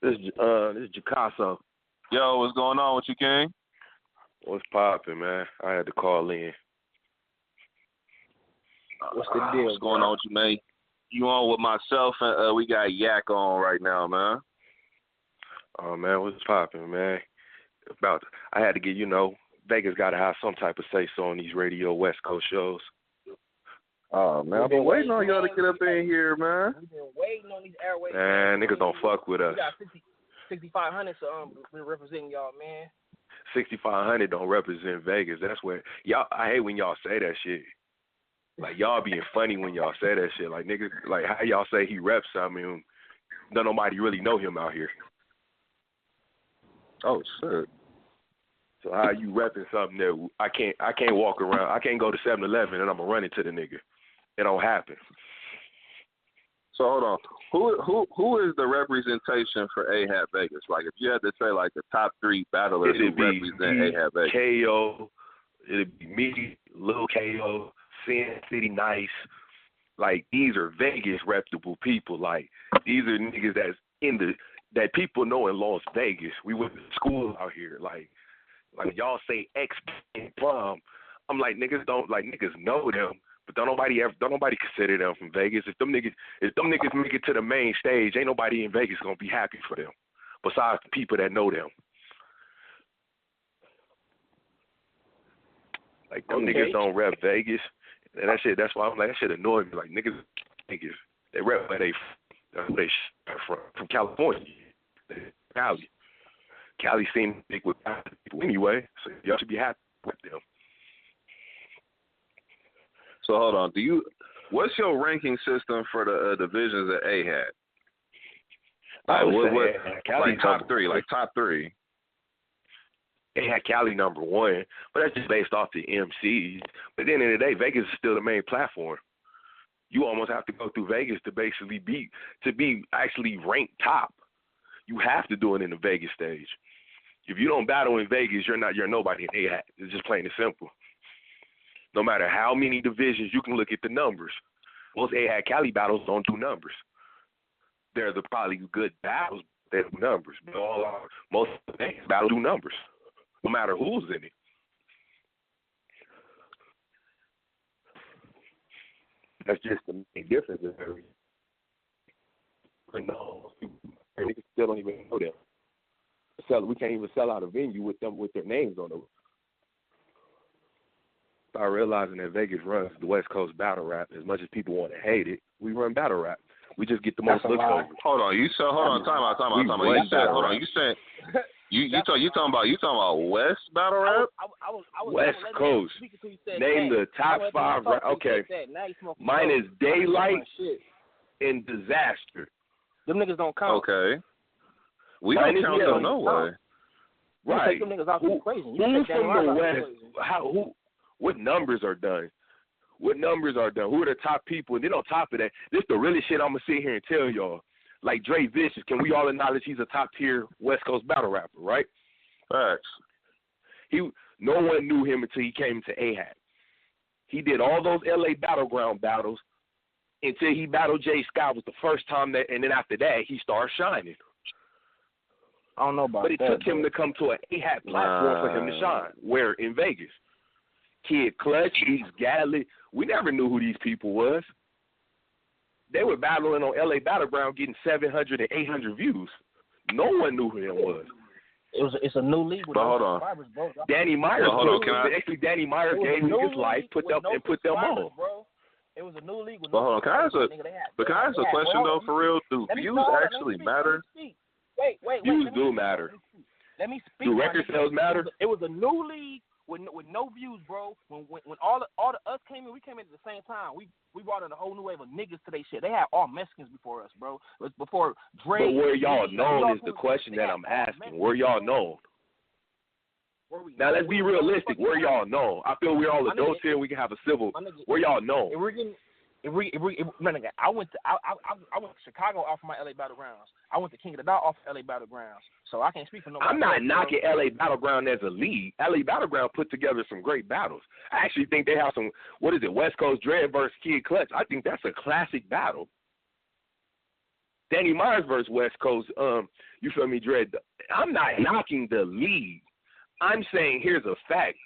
This is Gicasso. Yo, what's going on with you, King? What's poppin', man? I had to call in. What's the deal? What's going on with you, man? You on with myself and we got Yak on right now, man. Oh man, what's poppin', man? I had to get, Vegas got to have some type of say so on these radio West Coast shows. Oh man, I've been waiting on y'all to get up in here, man. We've been waiting on these airways. Man, niggas don't fuck with us. We got 6,500, so we're representing y'all, man. 6,500 don't represent Vegas. That's where y'all. I hate when y'all say that shit. Like y'all being funny when y'all say that shit. Like niggas, like how y'all say he reps. I mean, don't nobody really know him out here. Oh shit. So how you repping something that I can't walk around. I can't go to 7-Eleven and I'm gonna run into the nigga. It don't happen. So hold on. Who is the representation for Ahat Vegas? Like if you had to say like the top 3 battlers who represent Ahat Vegas. KO, it'd be me, Lil KO, Sin City Nice. Like these are Vegas reputable people. Like these are niggas that people know in Las Vegas. We went to school out here. Like y'all say X Plum. I'm like niggas know them. But don't nobody consider them from Vegas. If them niggas make it to the main stage, ain't nobody in Vegas gonna be happy for them. Besides the people that know them. Like them niggas don't rep Vegas. And that's why I'm like that shit annoys me. Like niggas they rep where that's where they from California. Cali. Cali seem big with people anyway, so y'all should be happy with them. So hold on, what's your ranking system for the divisions that A had? I would what Cali like top 3, like top 3. They had Cali number 1, but that's just based off the MCs. But at the end of the day, Vegas is still the main platform. You almost have to go through Vegas to basically be actually ranked top. You have to do it in the Vegas stage. If you don't battle in Vegas, you're nobody in A. It's just plain and simple. No matter how many divisions, you can look at the numbers. Most A-Hat Cali battles don't do numbers. They're probably good battles, they do numbers. But most of the Vegas battles do numbers, no matter who's in it. That's just the main difference in everything. No, niggas still don't even know them. We can't even sell out a venue with their names on it. By realizing that Vegas runs the West Coast battle rap, as much as people want to hate it, we run battle rap. We just get the most looks over. Hold on, time out. You talking about West battle rap? West Coast. Name the top 5 rap. Okay. Mine is Daylight and Disaster. Them niggas don't count. Okay. We don't count them no way. Right. Them niggas out crazy. Who's from the West? What numbers are done? Who are the top people? And then on top of that, this the really shit I'm going to sit here and tell y'all. Like Dre Vicious, can we all acknowledge he's a top-tier West Coast battle rapper, right? Facts. No one knew him until he came to A-Hat. He did all those L.A. Battleground battles until he battled Jay Scott was the first time and then after that, he started shining. I don't know about that. But it took him to come to an A-Hat platform for him to shine. Where? In Vegas. Kid Clutch, East Gadley. We never knew who these people was. They were battling on LA Battleground getting 700 and 800 views. No one knew who him was. It's a new league with subscribers, bro. Danny Myers, actually Danny Myers gave me his life, put them on. Bro. It was a new league with hold on, can I ask a question though, for real? Do views actually matter? Wait. Views do matter. Let me speak. Do record sales matter? It was a new league with no views, bro. When all the us came in, we came in at the same time. We brought in a whole new wave of niggas to they shit. They had all Mexicans before us, bro. It was before Dre. But where y'all known is the question that I'm asking. Where y'all known? Now let's be realistic. Where y'all known? I feel we're all adults here. We can have a civil. Where y'all known? I went to Chicago off of my LA Battlegrounds. I went to King of the Dot off of LA Battlegrounds. So I can't speak for nobody. I'm not knocking LA Battleground as a league. LA Battleground put together some great battles. I actually think they have some. What is it? West Coast Dread versus Kid Clutch. I think that's a classic battle. Danny Myers versus West Coast, you feel me, Dre? I'm not knocking the league. I'm saying here's a fact.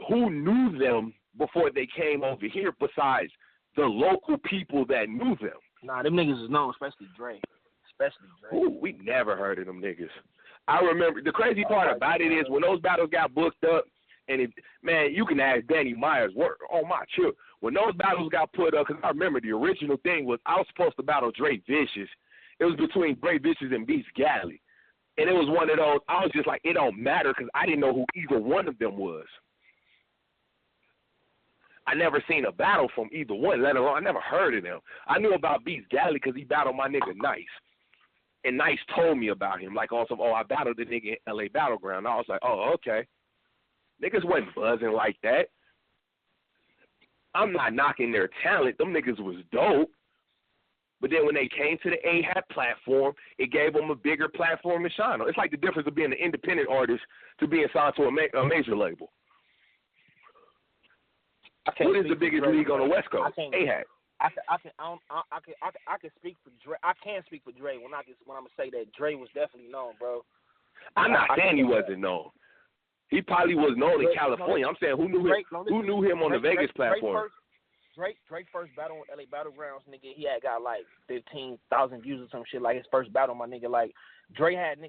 Who knew them before they came over here besides the local people that knew them? Nah, them niggas is known, especially Dre. Ooh, we never heard of them niggas. I remember the crazy part about it is when those battles got booked up, and man, you can ask Danny Myers, on my chip, when those battles got put up, because I remember the original thing was I was supposed to battle Dre Vicious. It was between Dre Vicious and Beast Galley. And it was one of those, I was just like, it don't matter because I didn't know who either one of them was. I never seen a battle from either one, let alone I never heard of them. I knew about Beast Galley because he battled my nigga Nice. And Nice told me about him, like on some, I battled the nigga in LA Battleground. I was like, oh, okay. Niggas wasn't buzzing like that. I'm not knocking their talent. Them niggas was dope. But then when they came to the Ahat platform, it gave them a bigger platform to shine on. It's like the difference of being an independent artist to being signed to a major label. What is the biggest league on the West Coast? Ahat. I can speak for Dre. I can speak for Dre when I'm gonna say that Dre was definitely known, bro. I'm not saying he wasn't known. He probably was known in California. I'm saying who knew him on the Vegas platform. Drake first battle on LA Battlegrounds, nigga, he had got like 15,000 views or some shit. Like his first battle, my nigga, like Dre had my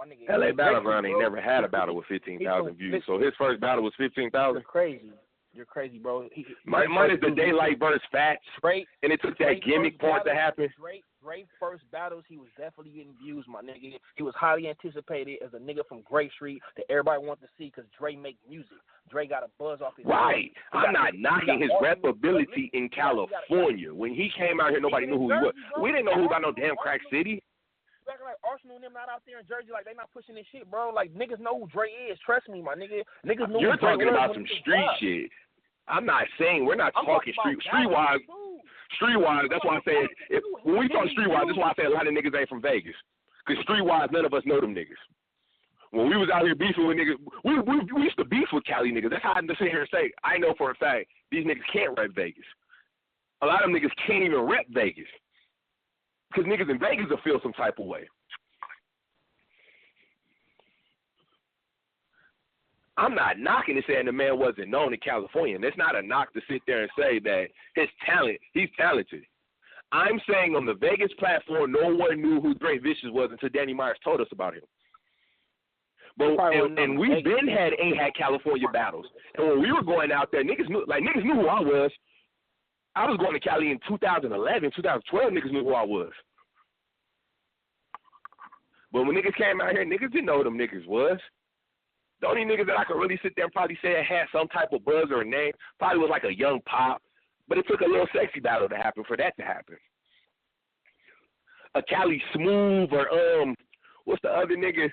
nigga. LA Battleground ain't never had a battle with 15,000 views. So his first battle was 15,000. You're crazy, bro. Mine is the Daylight versus Fats, and it took that gimmick part to happen. Drake first battles, he was definitely getting views, my nigga. He was highly anticipated as a nigga from Grape Street that everybody wanted to see because Dre make music. Dre got a buzz off his Right. I'm not knocking his reputability in California. When he came out here, nobody knew who he was. We didn't know who about no damn Crack City. Like Arsenal and them not out there in Jersey, like they not pushing this shit, bro. Like niggas know who Dre is. Trust me, my nigga. Niggas know You're who Dre talking is about some street shit. I'm not saying we're not talking streetwise. Streetwise, that's why I said when we talk streetwise, that's why I said a lot of niggas ain't from Vegas. Because streetwise, none of us know them niggas. When we was out here beefing with niggas, we used to beef with Cali niggas. That's how I sit here and say, I know for a fact these niggas can't rep Vegas. A lot of them niggas can't even rep Vegas. Because niggas in Vegas will feel some type of way. I'm not knocking and saying the man wasn't known in California. And it's not a knock to sit there and say that his talent, he's talented. I'm saying on the Vegas platform, no one knew who Dre Vicious was until Danny Myers told us about him. But and we've been had California battles. And when we were going out there, niggas knew who I was. I was going to Cali in 2011, 2012, niggas knew who I was. But when niggas came out here, niggas didn't know who them niggas was. The only niggas that I could really sit there and probably say had some type of buzz or a name probably was like a Young Pop. But it took a little sexy battle to happen for that to happen. A Cali Smooth or what's the other nigga?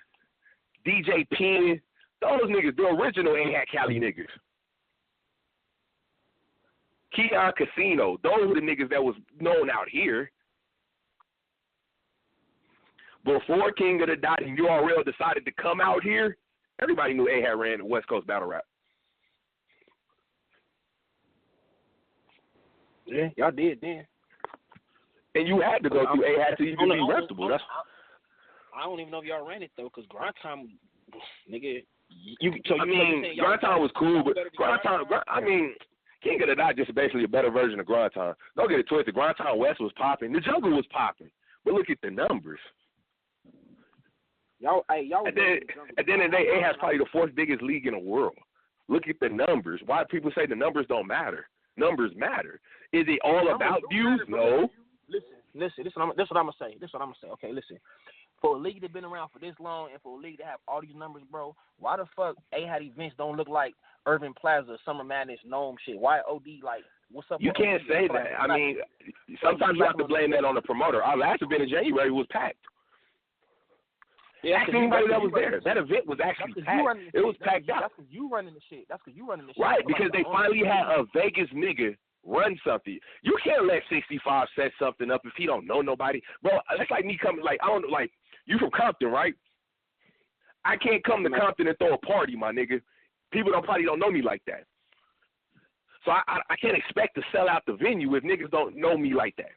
DJ Penn. Those niggas, the original Ahat Cali niggas. Keon Casino. Those were the niggas that was known out here. Before King of the Dot and URL decided to come out here, everybody knew Ahat ran the West Coast battle rap. Yeah, y'all did then. And you had to go through Ahat to even be reputable. I don't even know if y'all ran it though, cause Grind Time, nigga. Grind Time was cool, but Grind Time, King of the Dot just basically a better version of Grind Time. Don't get it twisted. Grind Time West was popping. The Jungle was popping. But look at the numbers. Y'all. At the end of the day, Ahat's probably the fourth biggest league in the world. Look at the numbers. Why people say the numbers don't matter? Numbers matter. Is it all about views? No. Listen. This is what I'm gonna say. Okay, listen. For a league that's been around for this long and for a league to have all these numbers, bro, why the fuck Ahat events don't look like Urban Plaza, Summer Madness, Gnome shit? Why OD like? What's up? You can't say that. Sometimes you have to blame that on the promoter. Our last event in January was packed. Yeah, ask anybody that was there. That event was actually packed. It was packed out. That's because you running the shit. Right, because they finally had a Vegas nigga run something. You can't let 65 set something up if he don't know nobody. Bro, that's like me coming, you from Compton, right? I can't come to Compton and throw a party, my nigga. People probably don't know me like that. So I can't expect to sell out the venue if niggas don't know me like that.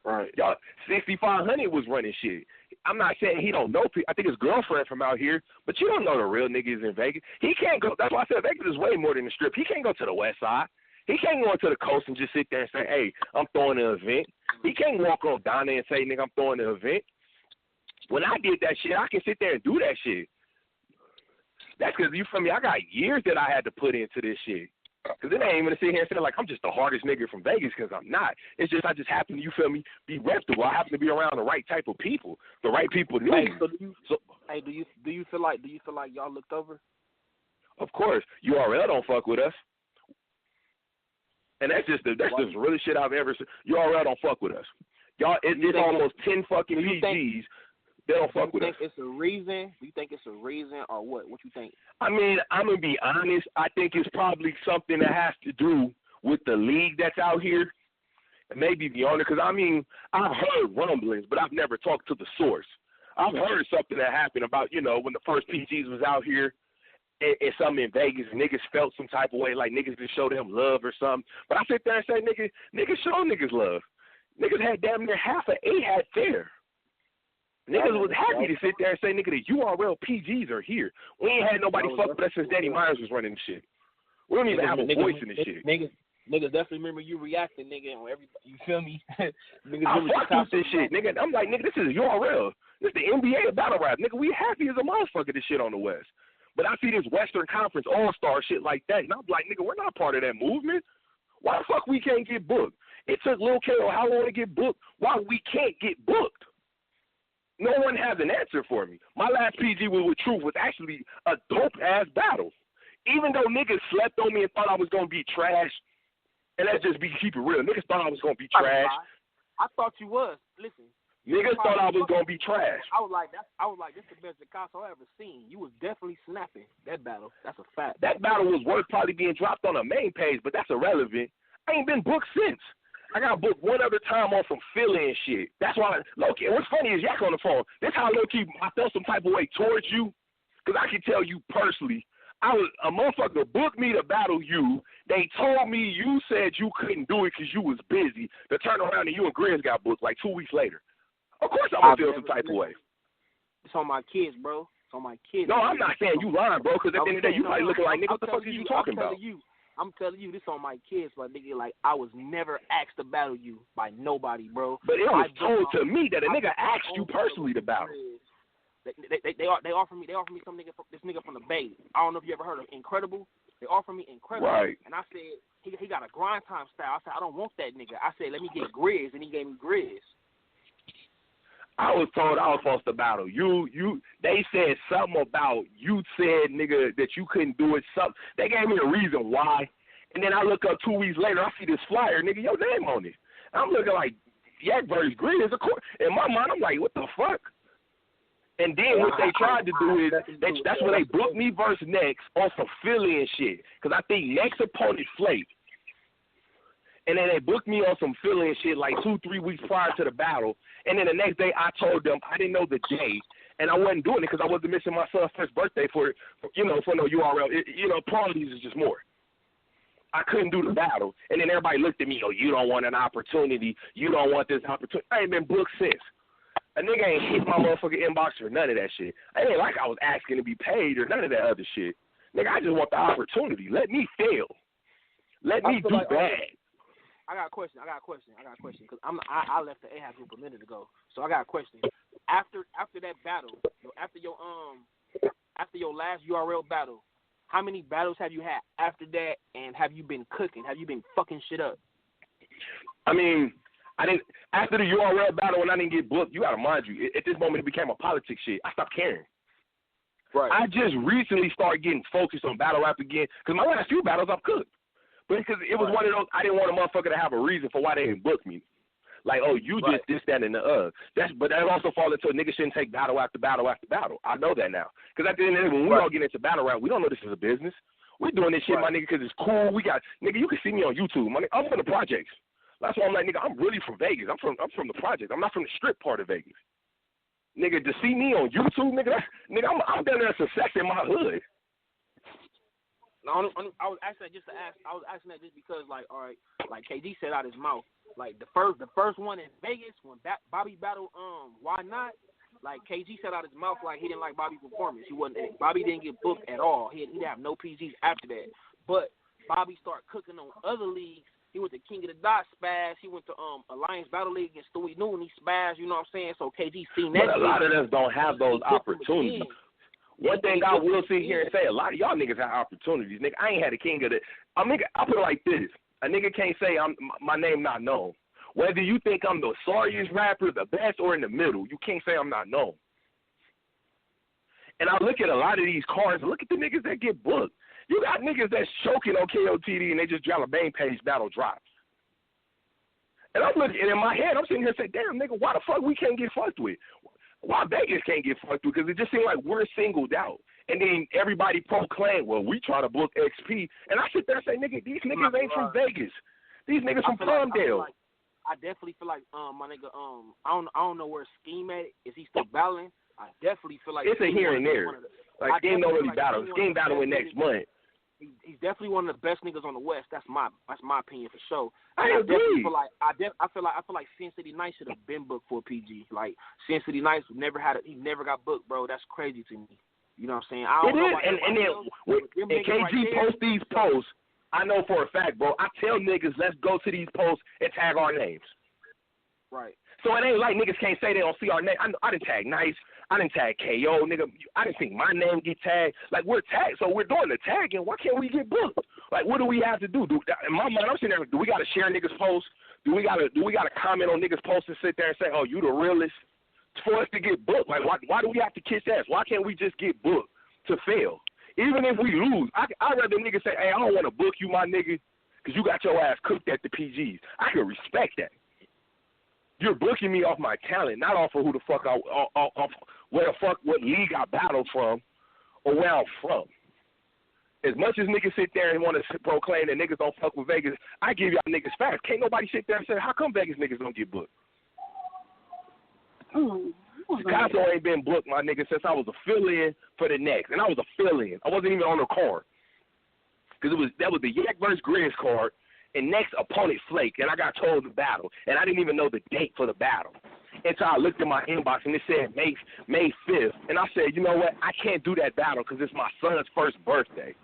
Right. Y'all, 6500 was running shit. I'm not saying he don't know people. I think his girlfriend from out here, but you don't know the real niggas in Vegas. He can't go. That's why I said Vegas is way more than the Strip. He can't go to the West Side. He can't go to the coast and just sit there and say, hey, I'm throwing an event. He can't walk on Donna and say, nigga, I'm throwing an event. When I did that shit, I can sit there and do that shit. That's because, you feel me, I got years that I had to put into this shit. Because it ain't even to sit here and say, like, I'm just the hardest nigga from Vegas, because I'm not. It's just I just happen to, you feel me, be reputable. I happen to be around the right type of people. The right people need me. Do you feel like y'all looked over? Of course. URL don't fuck with us. And that's just the really shit I've ever seen. URL don't fuck with us. Y'all, it's almost 10 fucking PGs. They don't fuck with us. Do you think it's a reason? Do you think it's a reason or what? What you think? I mean, I'm going to be honest. I think it's probably something that has to do with the league that's out here. And maybe the owner. Because, I mean, I've heard rumblings, but I've never talked to the source. I've heard something that happened about, you know, when the first PGs was out here. And something in Vegas, niggas felt some type of way, like niggas didn't show them love or something. But I sit there and say, niggas show niggas love. Niggas had damn near half an Ahat there. Niggas was happy to sit there and say, nigga, the URL PGs are here. We ain't had nobody fuck with us since Danny Myers was running the shit. We don't even have a voice in this shit. Niggas definitely remember you reacting, nigga, on everybody. You feel me? Niggas I fuck with this shit, nigga. I'm like, nigga, this is URL. This is the NBA of battle rap. Nigga, we happy as a motherfucker this shit on the West. But I see this Western Conference All-Star shit like that, and I'm like, nigga, we're not part of that movement. Why the fuck we can't get booked? It took Lil K.O. how long to get booked? Why we can't get booked? No one has an answer for me. My last PG with Truth was actually a dope-ass battle. Even though niggas slept on me and thought I was going to be trash, and let's just keep it real. Niggas thought I was going to be trash. I thought you was. Listen. Niggas thought I was gonna be trash. I was like, this the best Gicasso I ever seen. You was definitely snapping that battle. That's a fact. That battle was worth probably being dropped on a main page, but that's irrelevant. I ain't been booked since. I got booked one other time on some Philly and shit. That's why, low-key, what's funny is Yak on the phone. This how low-key I felt some type of way towards you, because I can tell you personally, a motherfucker booked me to battle you. They told me you said you couldn't do it because you was busy. To turn around and you and Grizz got booked like 2 weeks later. Of course I'm going to feel some type of way. It's on my kids, bro. It's on my kids. No, I'm not saying you lying, bro, because at the end of the day, you probably looking like, nigga, what the fuck are you talking about? I'm telling you, this on my kids, but nigga, like, I was never asked to battle you by nobody, bro. But it was told to me that a nigga asked you personally to battle. They offered me some nigga, this nigga from the Bay. I don't know if you ever heard of Incredible. They offered me Incredible, right? And I said he got a grind time style. I said I don't want that nigga. I said let me get Grizz, and he gave me Grizz. I was told I was supposed to battle you. They said something about you said, nigga, that you couldn't do it. Something. They gave me a reason why. And then I look up 2 weeks later, I see this flyer, nigga, your name on it. I'm looking like Yak versus Grizz. In my mind, I'm like, what the fuck? And then what they tried to do is, that's when they booked me versus Next on some Philly and shit. Because I think Next opponent flaked. And then they booked me on some Philly and shit like 2-3 weeks prior to the battle. And then the next day I told them I didn't know the day. And I wasn't doing it because I wasn't missing my son's first birthday for no URL. Parties is just more. I couldn't do the battle. And then everybody looked at me, you don't want an opportunity. You don't want this opportunity. I ain't been booked since. A nigga ain't hit my motherfucking inbox or none of that shit. It ain't like I was asking to be paid or none of that other shit. Nigga, I just want the opportunity. Let me fail. Let me do bad. I got a question. Because I left the Ahat group a minute ago, so I got a question. After that battle, after your last URL battle, how many battles have you had after that? And have you been cooking? Have you been fucking shit up? I mean, I didn't. After the URL battle, when I didn't get booked, you gotta mind you, at this moment it became a politics shit. I stopped caring. Right. I just recently started getting focused on battle rap again because my last few battles I've cooked. But because it was one of those, I didn't want a motherfucker to have a reason for why they didn't book me. Like, you just this, that, and the But that also falls into a nigga shouldn't take battle after battle after battle. I know that now. Because at the end of the day, when we all get into battle rap, we don't know this is a business. We're doing this shit, my nigga, because it's cool. Nigga, you can see me on YouTube. My nigga, I'm from the projects. That's why I'm like, nigga, I'm really from Vegas. I'm from the projects. I'm not from the strip part of Vegas. Nigga, to see me on YouTube, nigga, I'm down there success in my hood. I was asking that just to ask. I was asking that just because, like, all right, like KG said out his mouth, like the first one in Vegas when Bobby battled Why Not, like KG said out his mouth like he didn't like Bobby's performance. Bobby didn't get booked at all. He didn't have no PGs after that. But Bobby started cooking on other leagues. He went to King of the Dot spaz. He went to Alliance Battle League against Stewie Newton. He spaz. You know what I'm saying? So KG seen that. But a lot of us don't have those opportunities. One thing I will sit here and say, a lot of y'all niggas have opportunities. Nigga, I ain't had a king of the. I put it like this: a nigga can't say my name not known. Whether you think I'm the sorriest rapper, the best, or in the middle, you can't say I'm not known. And I look at a lot of these cards. Look at the niggas that get booked. You got niggas that's choking on KOTD and they just drop a main page battle drops. And I'm looking, and in my head, I'm sitting here saying, damn, nigga, why the fuck we can't get fucked with? Why Vegas can't get fucked with? Because it just seems like we're singled out. And then everybody proclaim, well, we try to book XP. And I sit there and say, nigga, these niggas ain't from Vegas. These niggas from Palmdale. I definitely feel like, my nigga, I don't know where Scheme at. Is he still battling? I definitely feel like it's a here and there. Like Scheme don't really battle. Scheme battling next month. He's definitely one of the best niggas on the West. That's my opinion for sure. I agree. I feel like Sin City Nights should have been booked for a PG. Like Sin City Nights he never got booked, bro. That's crazy to me. You know what I'm saying? I don't know. And then when KG posts these posts, I know for a fact, bro. I tell niggas, let's go to these posts and tag our names. Right. So it ain't like niggas can't say they don't see our name. I didn't tag Nice. I didn't tag KO, nigga. I didn't think my name get tagged. Like, we're tagged, so we're doing the tagging. Why can't we get booked? Like, what do we have to do? In my mind, I'm sitting there, do we got to share niggas' posts? Do we got to comment on niggas' posts and sit there and say, oh, you the realest? For us to get booked. Like, why do we have to kiss ass? Why can't we just get booked to fail? Even if we lose, I'd rather niggas say, hey, I don't want to book you, my nigga, because you got your ass cooked at the PGs. I can respect that. You're booking me off my talent, not off of who the fuck off what league I battled from or where I'm from. As much as niggas sit there and want to proclaim that niggas don't fuck with Vegas, I give y'all niggas facts. Can't nobody sit there and say, how come Vegas niggas don't get booked? Gicasso ain't been booked, my nigga, since I was a fill-in for the next. And I was a fill-in. I wasn't even on the card. Because that was the Yak vs. Grizz card. And next opponent Flake, and I got told to battle, and I didn't even know the date for the battle until I looked at my inbox and it said May 5th, and I said, you know what, I can't do that battle because it's my son's first birthday.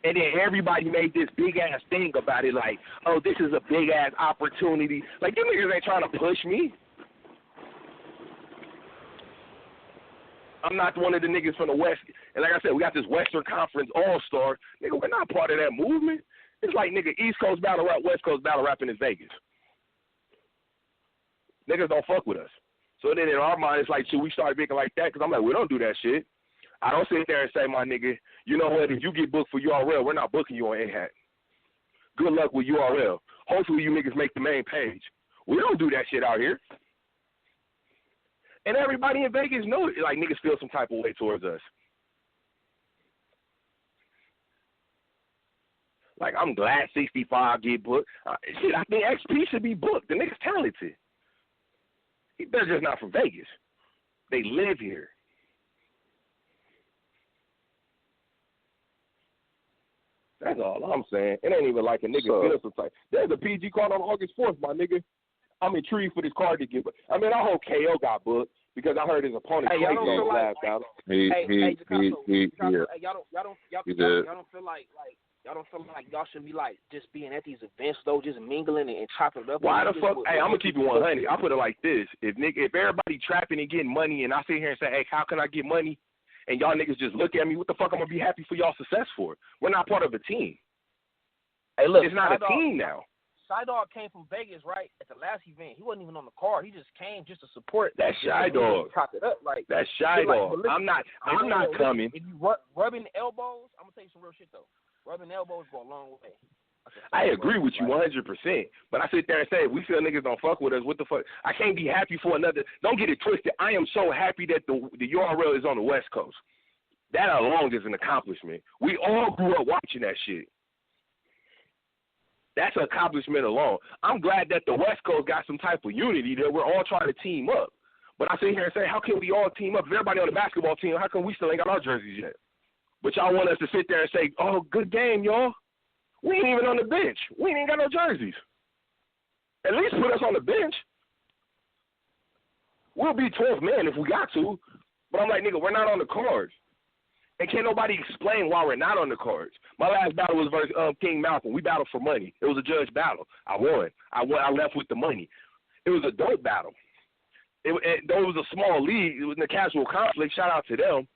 And then everybody made this big ass thing about it, like, oh, this is a big ass opportunity. Like, them niggas ain't trying to push me. I'm not one of the niggas from the West, and like I said, we got this Western Conference All-Star. Nigga, we're not part of that movement. It's like, nigga, East Coast battle rap, West Coast battle rapping is Vegas. Niggas don't fuck with us. So then in our mind, it's like, should we start thinking like that? Because I'm like, we don't do that shit. I don't sit there and say, my nigga, you know what, if you get booked for URL, we're not booking you on Ahat. Good luck with URL. Hopefully you niggas make the main page. We don't do that shit out here. And everybody in Vegas knows it. Like, niggas feel some type of way towards us. Like, I'm glad 65 get booked. Shit, I think XP should be booked. The nigga's talented. They're just not from Vegas. They live here. That's all I'm saying. It ain't even like a nigga feel some type. There's a PG card on August 4th, my nigga. I'm intrigued for this card to get booked. I mean, I hope KO got booked because I heard his opponent play games last battle. He did. Y'all don't feel like y'all should be like just being at these events though, just mingling and chopping it up. Why the fuck? Hey, I'm gonna keep it 100. I put it like this: if everybody trapping and getting money, and I sit here and say, hey, how can I get money? And y'all niggas just look at me, what the fuck I'm gonna be happy for y'all success for? We're not part of a team. Hey, look, it's not a team now. Shy-Dog came from Vegas, right, at the last event. He wasn't even on the card. He just came just to support. That's Shy-Dog. That's Shy-Dog. Like, I'm not coming. If you rubbing elbows, I'm going to tell you some real shit, though. Rubbing elbows go a long way. I agree with you 100%. But I sit there and say, if we feel niggas don't fuck with us, what the fuck? I can't be happy for another. Don't get it twisted. I am so happy that the URL is on the West Coast. That alone is an accomplishment. We all grew up watching that shit. That's an accomplishment alone. I'm glad that the West Coast got some type of unity that we're all trying to team up. But I sit here and say, how can we all team up? If everybody on the basketball team, how come we still ain't got our jerseys yet? But y'all want us to sit there and say, oh, good game, y'all. We ain't even on the bench. We ain't got no jerseys. At least put us on the bench. We'll be 12th man if we got to. But I'm like, nigga, we're not on the cards. And can't nobody explain why we're not on the cards. My last battle was versus King Malcolm. We battled for money. It was a judge battle. I won. I left with the money. It was a dope battle. Though it was a small league, it was in a casual conflict. Shout out to them.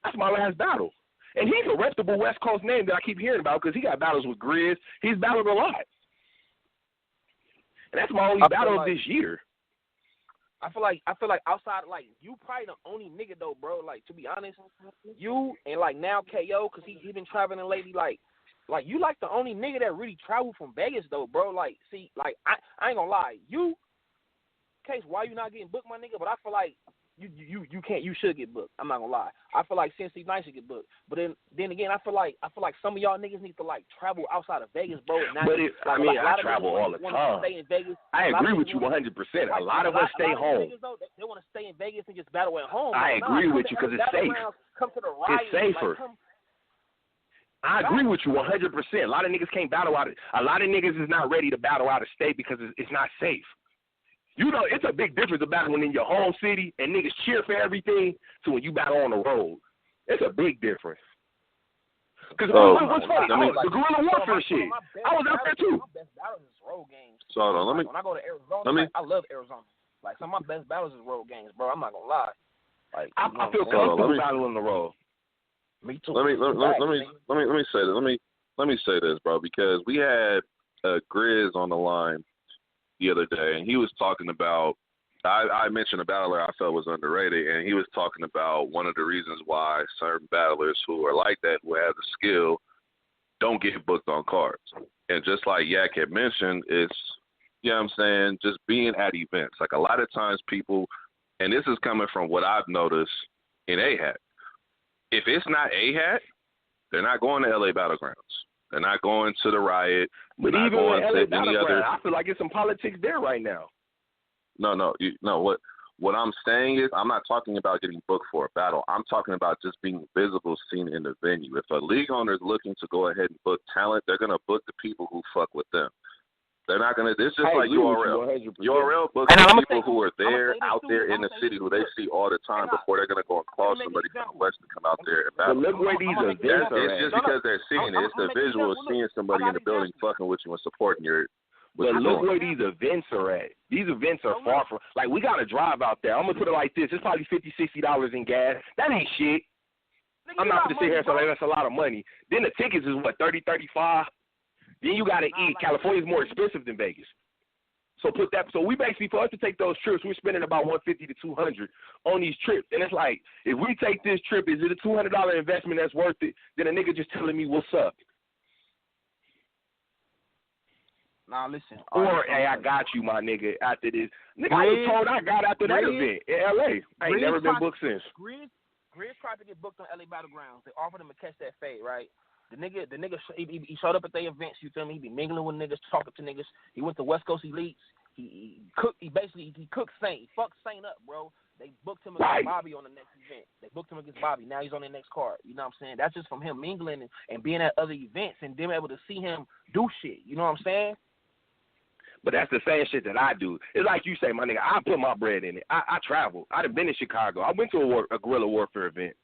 That's my last battle. And he's a reputable West Coast name that I keep hearing about because he got battles with Grizz. He's battled a lot. And that's my only battle of this year. I feel like outside, like, you probably the only nigga, though, bro. Like, to be honest, you and, like, now KO, because he been traveling lately, like, you like the only nigga that really traveled from Vegas, though, bro. Like, see, like, I ain't gonna lie. You, Case, why you not getting booked, my nigga? But I feel like you should get booked. I'm not gonna lie. I feel like Cincy Nice should get booked. But then again, I feel like some of y'all niggas need to like travel outside of Vegas, bro. But I travel all the time. Stay in Vegas. I agree with you 100%. A lot of us stay home. Niggas, though, they want to stay in Vegas and just battle at home. I agree with you because it's safe. Come to the riot. It's safer. I agree with you 100%. A lot of niggas can't battle out. A lot of niggas is not ready to battle out of state because it's not safe. You know, it's a big difference of battling in your home city and niggas cheer for everything to when you battle on the road. It's a big difference. Because what's funny? The guerrilla warfare shit. I was out there too. My best battles is road games. So hold on, when I go to Arizona, I love Arizona. Like, some of my best battles is road games, bro. I'm not gonna lie. Like, I feel comfortable battling on the road. Me too. Let me say this. Let me say this, bro, because we had Grizz on the line the other day, and he was talking about, I mentioned a battler I felt was underrated, and he was talking about one of the reasons why certain battlers who are like that, who have the skill, don't get booked on cards. And just like Yak had mentioned, it's, you know what I'm saying, just being at events. Like, a lot of times people, and this is coming from what I've noticed in AHAT, if it's not AHAT, they're not going to LA Battlegrounds. They're not going to the riot. But even with LA Battleground, I feel like it's some politics there right now. No. What I'm saying is, I'm not talking about getting booked for a battle. I'm talking about just being visible, seen in the venue. If a league owner is looking to go ahead and book talent, they're going to book the people who fuck with them. They're not going to. It's just like URL. URL books people who are there, out there in the city, who they see all the time before they're going to go and call somebody from the West to come out there and battle. But look where these events are at. It's just because they're seeing it. It's the visual of seeing somebody in the building fucking with you and supporting your. But look where these events are at. These events are far from. Like, we got to drive out there. I'm going to put it like this. It's probably $50, $60 in gas. That ain't shit. I'm not going to sit here and say, like, that's a lot of money. Then the tickets is what, $30, $35? Then you got to eat. California's more expensive than Vegas. So we basically, for us to take those trips, we're spending about $150 to $200 on these trips. And it's like, if we take this trip, is it a $200 investment that's worth it? Then a nigga just telling me what's up. Nah, listen. Or, hey, I got you, my nigga, after this. Nigga, I was told I got after that event in L.A. I ain't never been booked since. Grizz tried to get booked on LA Battlegrounds. They offered him to catch that fade, right? The nigga, he showed up at their events. You feel me? He be mingling with niggas, talking to niggas. He went to West Coast Elites. He cooked Saint. He fucked Saint up, bro. They booked him against Bobby on the next event. They booked him against Bobby. Now he's on the next card. You know what I'm saying? That's just from him mingling and being at other events and being able to see him do shit. You know what I'm saying? But that's the same shit that I do. It's like you say, my nigga, I put my bread in it. I travel. I done been in Chicago. I went to a guerrilla warfare event.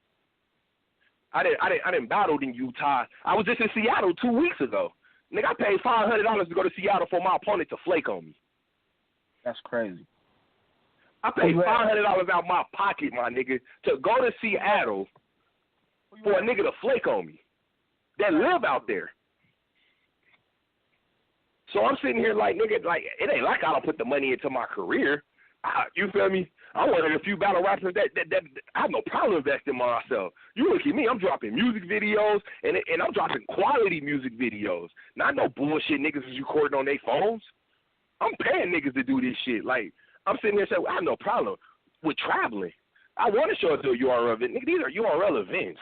I didn't battle in Utah. I was just in Seattle 2 weeks ago. Nigga, I paid $500 to go to Seattle for my opponent to flake on me. That's crazy. I paid $500 out my pocket, my nigga, to go to Seattle for a nigga to flake on me that live out there. So I'm sitting here like, nigga, like, it ain't like I don't put the money into my career. You feel me? I'm one of the few battle rappers that I have no problem investing in myself. You look at me, I'm dropping music videos, and I'm dropping quality music videos. Not no bullshit niggas is recording on their phones. I'm paying niggas to do this shit. Like, I'm sitting there saying, I have no problem with traveling. I want to show up to a URL event. Nigga, these are URL events.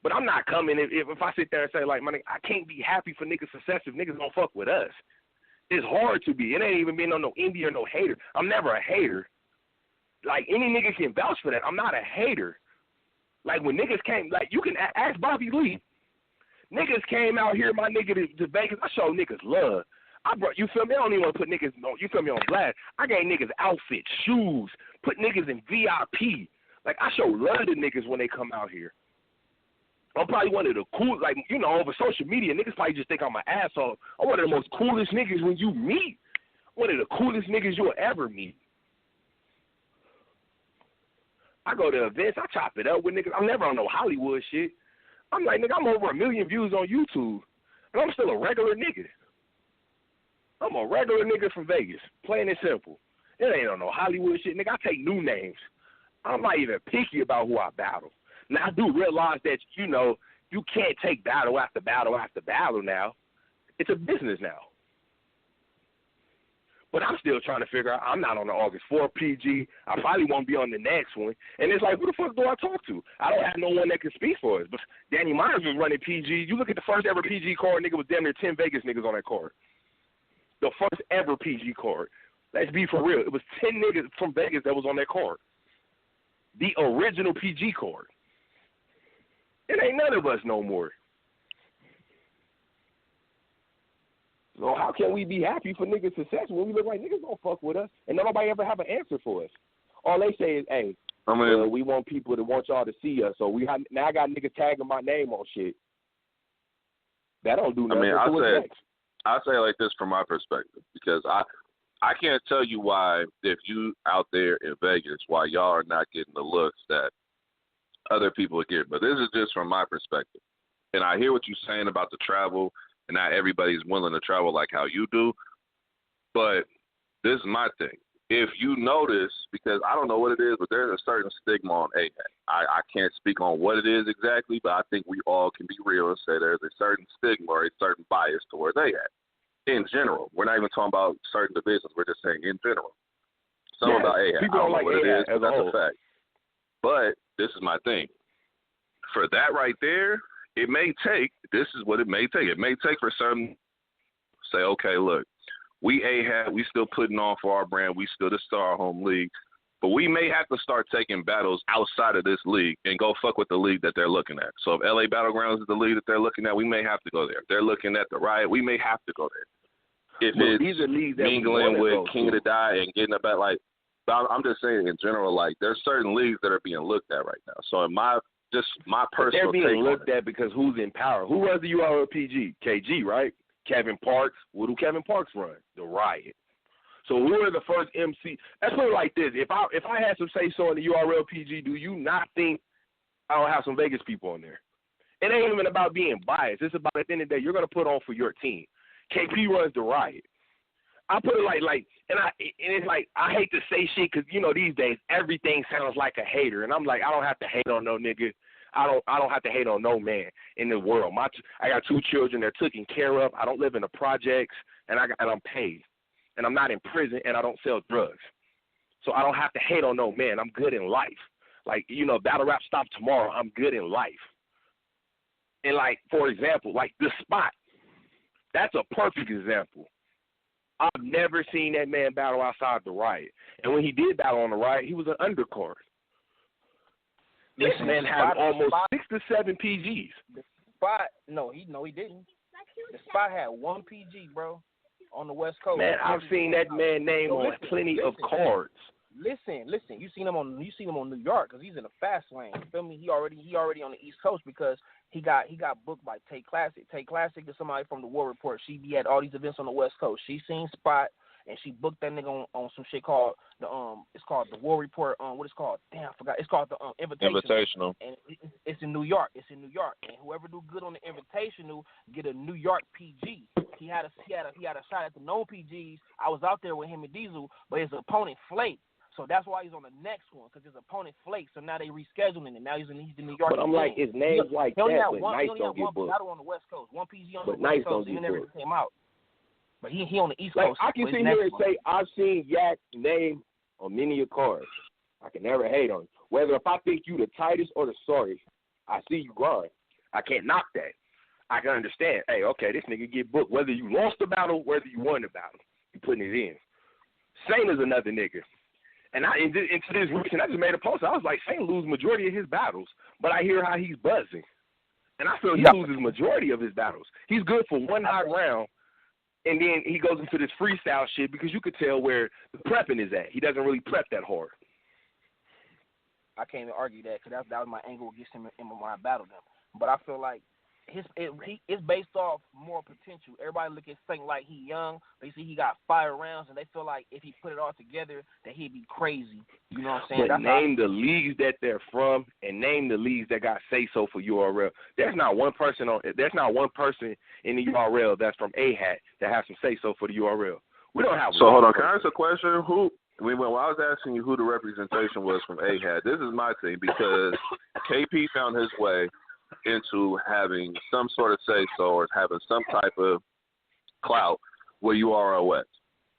But I'm not coming if I sit there and say, like, my nigga, I can't be happy for niggas' success if niggas don't fuck with us. It's hard to be. It ain't even been on no indie or no hater. I'm never a hater. Like, any nigga can vouch for that. I'm not a hater. Like when niggas came, like you can ask Bobby Lee. Niggas came out here, my nigga, to Vegas. I showed niggas love. I brought, you feel me? I don't even want to put niggas on, you feel me, on blast. I gave niggas outfits, shoes, put niggas in VIP. Like, I show love to niggas when they come out here. I'm probably one of the cool, like, you know, over social media, niggas probably just think I'm an asshole. I'm one of the most coolest niggas when you meet. One of the coolest niggas you'll ever meet. I go to events, I chop it up with niggas. I'm never on no Hollywood shit. I'm like, nigga, I'm over 1 million views on YouTube, and I'm still a regular nigga. I'm a regular nigga from Vegas, plain and simple. It ain't on no Hollywood shit, nigga. I take new names. I'm not even picky about who I battle. Now, I do realize that, you know, you can't take battle after battle after battle now. It's a business now. But I'm still trying to figure out, I'm not on the August 4th PG. I probably won't be on the next one. And it's like, who the fuck do I talk to? I don't have no one that can speak for us. But Danny Myers was running PG. You look at the first ever PG card, nigga, was damn near 10 Vegas niggas on that card. The first ever PG card. Let's be for real. It was 10 niggas from Vegas that was on that card. The original PG card. It ain't none of us no more. So how can we be happy for niggas' success when we look like niggas don't fuck with us and nobody ever have an answer for us? All they say is, hey, we want people to want y'all to see us. So now I got niggas tagging my name on shit. That don't do nothing. I say it like this from my perspective, because I can't tell you why, if you out there in Vegas, why y'all are not getting the looks that other people get. But this is just from my perspective. And I hear what you're saying about the travel, and not everybody's willing to travel like how you do. But this is my thing. If you notice, because I don't know what it is, but there's a certain stigma on Ahat. I can't speak on what it is exactly, but I think we all can be real and say there's a certain stigma or a certain bias towards Ahat. In general. We're not even talking about certain divisions. We're just saying in general. Something about Ahat. People don't like what Ahat it is, as that's a whole. a fact. But this is my thing. For that right there, it may take, this is what it may take. It may take for some, say, okay, look, we Ahat, we still putting on for our brand. We still the Star Home League. But we may have to start taking battles outside of this league and go fuck with the league that they're looking at. So if LA Battlegrounds is the league that they're looking at, we may have to go there. If they're looking at the Riot, we may have to go there. If these are leagues that mingling with King of the Die and getting up at, like, I'm just saying in general, like, there's certain leagues that are being looked at right now. So in my personal they're being looked at at because who's in power. Who runs the URL PG? KG, right? Kevin Parks. What do Kevin Parks run? The Riot. So who are the first MC? Let's put it like this. If I had some say-so in the URL PG, do you not think I don't have some Vegas people on there? It ain't even about being biased. It's about, at the end of the day, you're going to put on for your team. KP runs the Riot. I put it like, and it's like, I hate to say shit because, you know, these days everything sounds like a hater, and I'm like, I don't have to hate on no nigga. I don't have to hate on no man in the world. I got 2 children. They're taken care of. I don't live in the projects, and I'm paid, and I'm not in prison, and I don't sell drugs. So I don't have to hate on no man. I'm good in life. Like, you know, battle rap stop tomorrow. I'm good in life. And like, for example, like The Spot. That's a perfect example. I've never seen that man battle outside the Riot. And when he did battle on the Riot, he was an undercard. This man had almost 6 to 7 PGs. The Spot, no, he didn't. The Spot had 1 PG, bro, on the West Coast. Man, I've seen that man name on plenty of cards. Listen. You seen him on New York because he's in the fast lane. You feel me? He already on the East Coast because he got booked by Tay Classic. Tay Classic is somebody from the War Report. She be at all these events on the West Coast. She seen Spot and she booked that nigga on some shit called it's called the War Report. What it's called? Damn, I forgot. It's called the Invitational. And it's in New York. And whoever do good on the Invitational get a New York PG. He had a shot at the known PGs. I was out there with him and Diesel, but his opponent flaked. So that's why he's on the next one, because his opponent flaked. So now they rescheduling it. Now he's in New York. But I'm like, his name's like that, but Nice don't get booked. One battle on the West Coast, 1 PG on the West Coast. He never came out. But he on the East Coast. I can sit here and say I've seen Yak's name on many of cards. I can never hate on him. Whether if I think you the tightest or the sorriest, I see you grind. I can't knock that. I can understand. Hey, okay, this nigga get booked. Whether you lost the battle, whether you won the battle, you putting it in. Same as another nigga. And into this recent, I just made a post. I was like, Shane loses majority of his battles, but I hear how he's buzzing. And I feel he loses majority of his battles. He's good for one hot round, and then he goes into this freestyle shit because you could tell where the prepping is at. He doesn't really prep that hard. I can't even argue that because that was my angle against him when I battled him. But I feel like it's based off more potential. Everybody look at Saint like he young. They see he got 5 rounds, and they feel like if he put it all together, that he'd be crazy. You know what I'm saying? But name the leagues that they're from, and name the leagues that got say so for URL. There's not one person in the URL that's from AHAT that has some say so for the URL. We don't have. So hold on, can I ask a question? When I was asking you who the representation was from AHAT, this is my thing because KP found his way into having some sort of say-so or having some type of clout where URL was.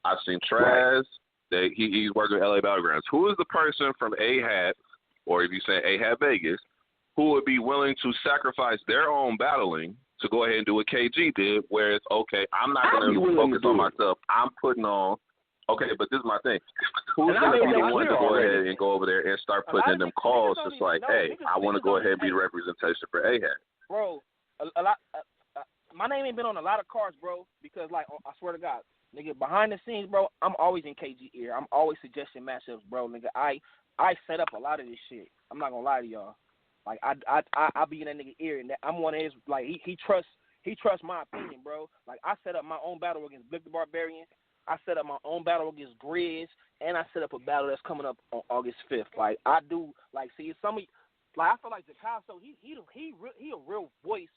I've seen Traz. He's working with LA Battlegrounds. Who is the person from AHAT, or if you say AHAT Vegas, who would be willing to sacrifice their own battling to go ahead and do what KG did, where it's, okay, I'm not going to focus on myself. I'm putting on. Okay, but this is my thing. Who's going to be the one to go ahead and go over there and start putting in them calls just like, hey, I want to go ahead and be the representation for AHAT? Bro, a lot. My name ain't been on a lot of cards, bro, because, like, I swear to God, nigga, behind the scenes, bro, I'm always in KG ear. I'm always suggesting matchups, bro, nigga. I set up a lot of this shit. I'm not going to lie to y'all. Like, I be in that nigga ear, and I'm one of his, like, he trusts my opinion, bro. Like, I set up my own battle against Blick the Barbarian. I set up my own battle against Grizz, and I set up a battle that's coming up on August 5th. Like, I do, like, see, some of, like, I feel like Gicasso, he a real voice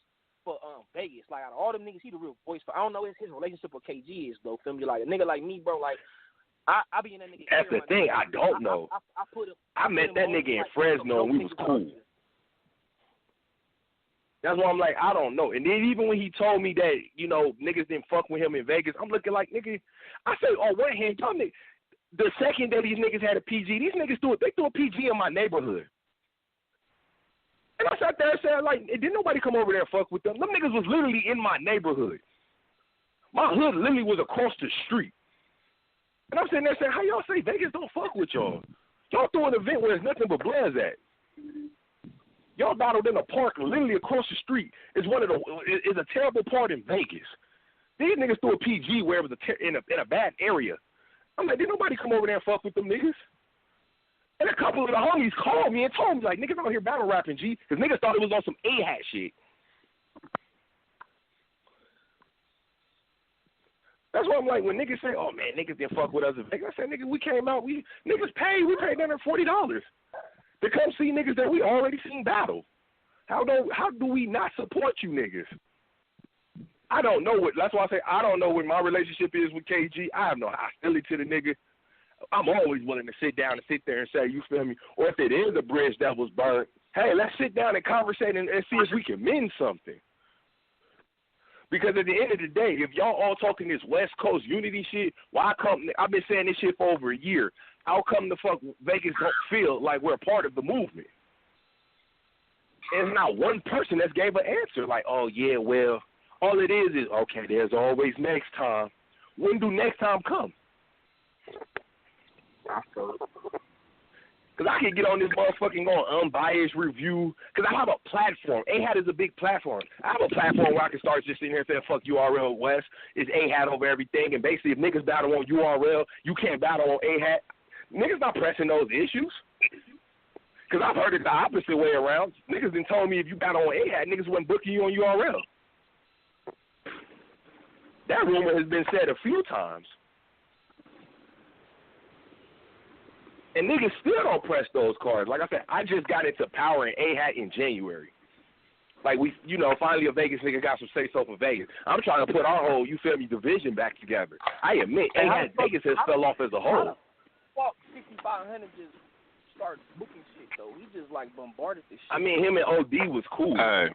for Vegas. Like, out of all them niggas, he the real voice for, I don't know his relationship with KG is, though, feel me? Like, a nigga like me, bro, like, I be in that nigga. That's the thing, I don't know. I met that nigga in Fresno, and we was cool. That's why I'm like, I don't know. And then even when he told me that, you know, niggas didn't fuck with him in Vegas, I'm looking like, nigga, I say, on one hand, y'all niggas, the second that these niggas had a PG, these niggas threw a PG in my neighborhood. And I sat there and said, like, didn't nobody come over there and fuck with them? Them niggas was literally in my neighborhood. My hood literally was across the street. And I'm sitting there saying, how y'all say Vegas don't fuck with y'all? Y'all throw an event where there's nothing but bloods at. Y'all battled in a park literally across the street. It's a terrible part in Vegas. These niggas threw a PG where it was in a bad area. I'm like, did nobody come over there and fuck with them niggas? And a couple of the homies called me and told me, like, niggas out here battle rapping, G, because niggas thought it was on some AHAT shit. That's why I'm like, when niggas say, oh, man, niggas didn't fuck with us in Vegas, I said, nigga, we came out, we paid them $40 to come see niggas that we already seen battle. How do we not support you niggas? I don't know that's why I say I don't know what my relationship is with KG. I have no hostility to the nigga. I'm always willing to sit down and sit there and say, you feel me? Or if it is a bridge that was burned, hey, let's sit down and conversate and see if we can mend something. Because at the end of the day, if y'all all talking this West Coast unity shit, I've been saying this shit for over a year. How come the fuck Vegas don't feel like we're a part of the movement? There's not one person that's gave an answer like, oh, yeah, well, all it is, okay, there's always next time. When do next time come? Because I can get on this motherfucking unbiased review because I have a platform. AHAT is a big platform. I have a platform where I can start just sitting here and saying, fuck URL West. It's AHAT over everything. And basically, if niggas battle on URL, you can't battle on AHAT. Niggas not pressing those issues. Because I've heard it the opposite way around. Niggas been telling me if you battle on AHAT, niggas wasn't booking you on URL. That rumor has been said a few times. And niggas still don't press those cards. Like I said, I just got into power in AHAT in January. Like, finally a Vegas nigga got some say-so for Vegas. I'm trying to put our whole, division back together. I admit, AHAT Vegas has fell off as a whole. Fuck 6500 just started booking shit, though. He just, like, bombarded this shit. I mean, him and OD was cool. Hey,